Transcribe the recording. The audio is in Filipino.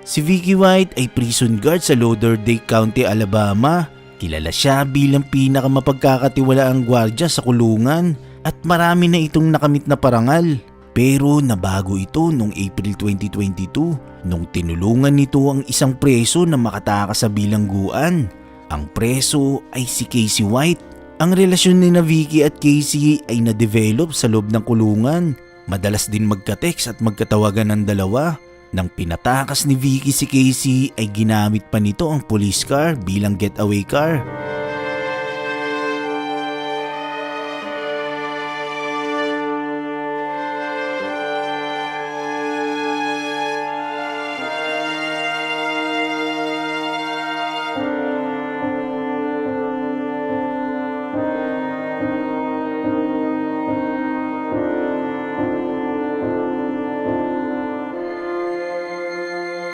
Si Vicky White ay prison guard sa Lauderdale County, Alabama. Kilala siya bilang pinakamapagkakatiwalaang gwardiya sa kulungan at marami na itong nakamit na parangal. Pero nabago ito noong April 2022 nung tinulungan nito ang isang preso na makatakas sa bilangguan. Ang preso ay si Casey White. Ang relasyon ni Vicky at Casey ay na-develop sa loob ng kulungan. Madalas din magka-text at magkatawagan ng dalawa. Nang pinatakas ni Vicky si Casey ay ginamit pa nito ang police car bilang getaway car.